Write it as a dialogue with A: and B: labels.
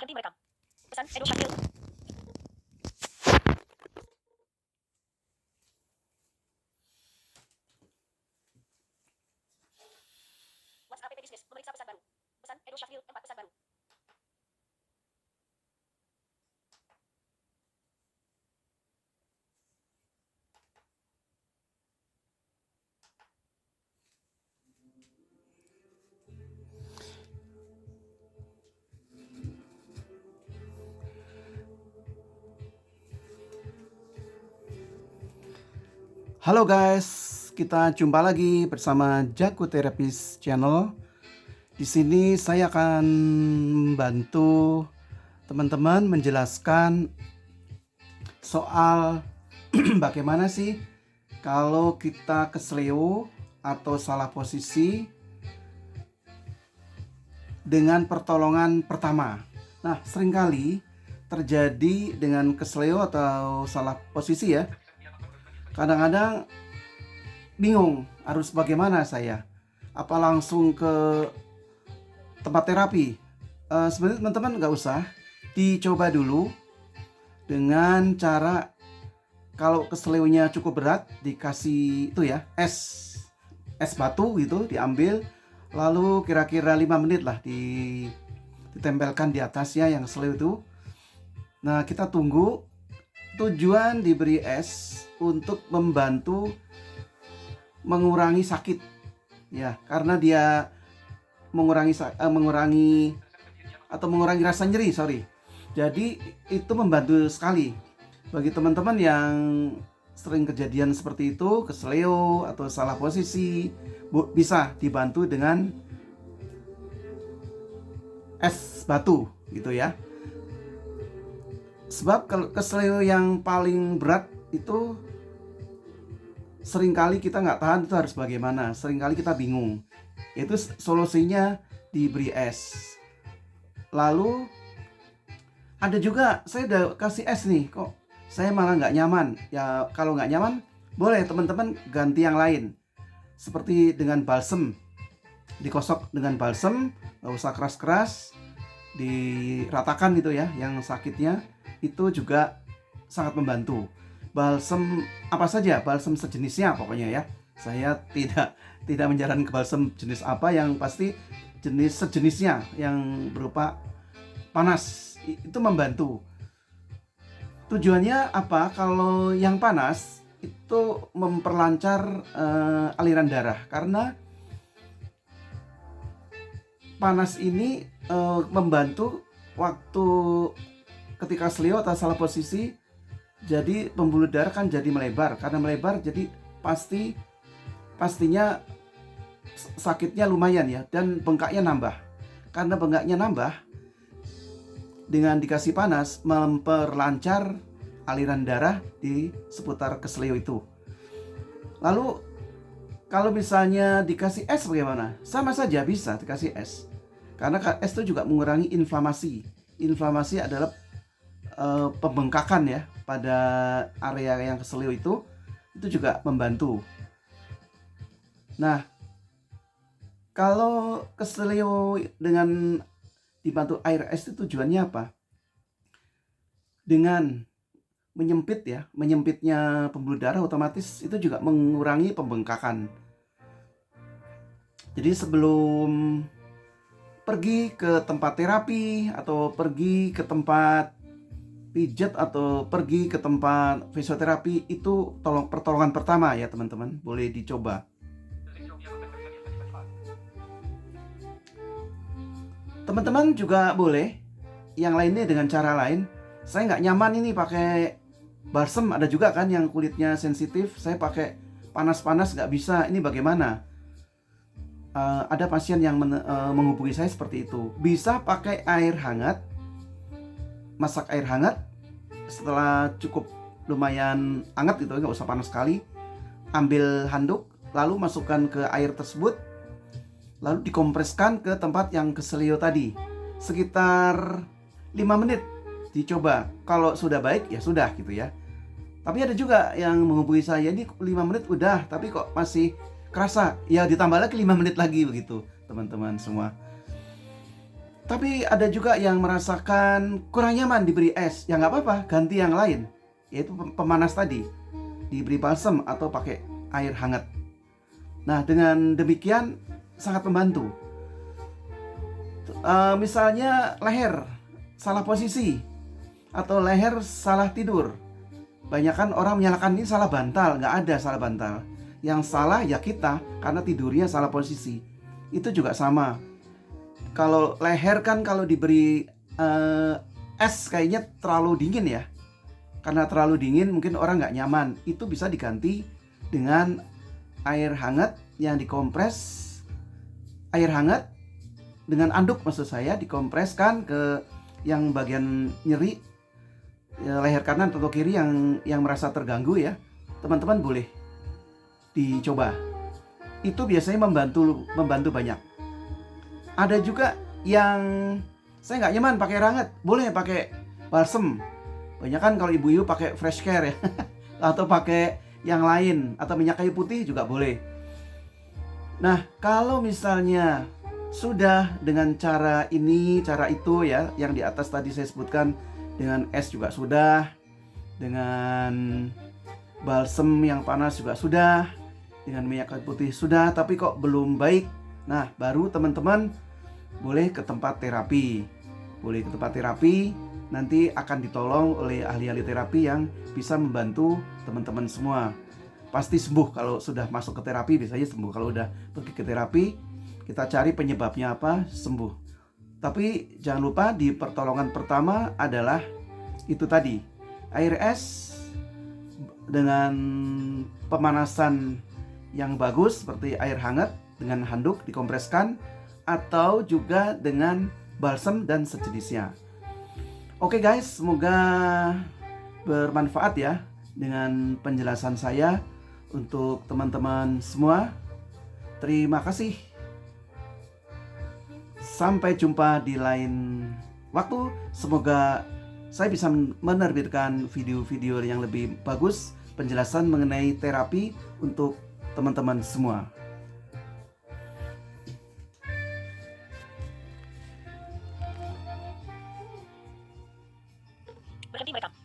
A: Berhenti merekam. Pesan Edo Shakil. WhatsApp app bisnis. Memeriksa pesan baru. Pesan Edo Shakil 4 pesan baru.
B: Halo guys, kita jumpa lagi bersama Jago Therapist Channel. Di sini saya akan membantu teman-teman menjelaskan soal bagaimana sih kalau kita kesleo atau salah posisi dengan pertolongan pertama. Nah, seringkali terjadi dengan kesleo atau salah posisi ya. Kadang-kadang bingung harus bagaimana saya. Apa langsung ke tempat terapi? Sebenarnya teman-teman nggak usah. Dicoba dulu dengan cara kalau keseleunya cukup berat dikasih itu ya es batu gitu diambil, lalu kira-kira 5 menit lah ditempelkan di atasnya yang keseleo itu. Nah, kita tunggu. Tujuan diberi es untuk membantu mengurangi sakit ya, karena dia mengurangi rasa nyeri, jadi itu membantu sekali bagi teman-teman yang sering kejadian seperti itu, kesleo atau salah posisi, bisa dibantu dengan es batu gitu ya. Sebab kesleo yang paling berat itu seringkali kita nggak tahan itu harus bagaimana. Seringkali kita bingung. Itu solusinya diberi es. Lalu ada juga saya udah kasih es nih, kok saya malah nggak nyaman. Ya kalau nggak nyaman boleh teman-teman ganti yang lain. Seperti dengan balsem. Dikosok dengan balsem, nggak usah keras-keras. Diratakan gitu ya yang sakitnya. Itu juga sangat membantu. Balsem apa saja, balsem sejenisnya pokoknya ya. Saya tidak menyarankan balsem jenis apa, yang pasti jenis sejenisnya yang berupa panas itu membantu. Tujuannya apa? Kalau yang panas itu memperlancar aliran darah, karena panas ini membantu waktu ketika kesleo atau salah posisi, jadi pembuluh darah kan jadi melebar. Karena melebar jadi pastinya sakitnya lumayan ya, dan bengkaknya nambah. Karena bengkaknya nambah, dengan dikasih panas memperlancar aliran darah di seputar kesleo itu. Lalu kalau misalnya dikasih es bagaimana? Sama saja bisa dikasih es. Karena es itu juga mengurangi inflamasi. Inflamasi adalah pembengkakan ya pada area yang kesleo itu juga membantu. Nah, kalau kesleo dengan dibantu air es itu tujuannya apa? Dengan menyempitnya pembuluh darah, otomatis itu juga mengurangi pembengkakan. Jadi sebelum pergi ke tempat terapi atau pergi ke tempat pijat atau pergi ke tempat fisioterapi, itu pertolongan pertama ya teman-teman, boleh dicoba. Teman-teman juga boleh yang lainnya dengan cara lain. Saya nggak nyaman ini pakai balsem, ada juga kan yang kulitnya sensitif, saya pakai panas-panas nggak bisa, ini bagaimana? Ada pasien yang menghubungi saya seperti itu. Bisa pakai air hangat, masak air hangat, setelah cukup lumayan hangat gitu, nggak usah panas sekali, ambil handuk, lalu masukkan ke air tersebut, lalu dikompreskan ke tempat yang kesleo tadi, sekitar 5 menit dicoba. Kalau sudah baik ya sudah gitu ya. Tapi ada juga yang menghubungi saya, ini 5 menit udah tapi kok masih kerasa, ya ditambah lagi 5 menit lagi begitu teman-teman semua. Tapi ada juga yang merasakan kurang nyaman diberi es. Ya nggak apa-apa, ganti yang lain. Yaitu pemanas tadi. Diberi balsem atau pakai air hangat. Nah, dengan demikian sangat membantu. Misalnya leher salah posisi atau leher salah tidur. Banyak kan orang menyalahkan ini salah bantal. Nggak ada salah bantal. Yang salah ya kita karena tidurnya salah posisi. Itu juga sama. Kalau leher kan kalau diberi es kayaknya terlalu dingin ya. Karena terlalu dingin mungkin orang nggak nyaman. Itu bisa diganti dengan air hangat yang dikompres. Air hangat dengan anduk maksud saya dikompreskan ke yang bagian nyeri ya, leher kanan atau kiri yang merasa terganggu ya. Teman-teman boleh dicoba. Itu biasanya membantu banyak. Ada juga yang saya nggak nyaman pakai air hangat, boleh pakai balsem. Banyak kan kalau ibu-ibu pakai fresh care ya, atau pakai yang lain, atau minyak kayu putih juga boleh. Nah, kalau misalnya sudah dengan cara ini, cara itu ya, yang di atas tadi saya sebutkan, dengan es juga sudah, dengan balsem yang panas juga sudah, dengan minyak kayu putih sudah, tapi kok belum baik. Nah, baru teman-teman boleh ke tempat terapi. Boleh ke tempat terapi, nanti akan ditolong oleh ahli-ahli terapi yang bisa membantu teman-teman semua. Pasti sembuh kalau sudah masuk ke terapi, biasanya sembuh. Kalau udah pergi ke terapi, kita cari penyebabnya apa, sembuh. Tapi jangan lupa di pertolongan pertama adalah itu tadi, air es dengan pemanasan yang bagus seperti air hangat dengan handuk dikompreskan atau juga dengan balsem dan sejenisnya. Oke guys, semoga bermanfaat ya dengan penjelasan saya untuk teman-teman semua. Terima kasih. Sampai jumpa di lain waktu. Semoga saya bisa menerbitkan video-video yang lebih bagus, penjelasan mengenai terapi untuk teman-teman semua.
A: Berhenti merekam.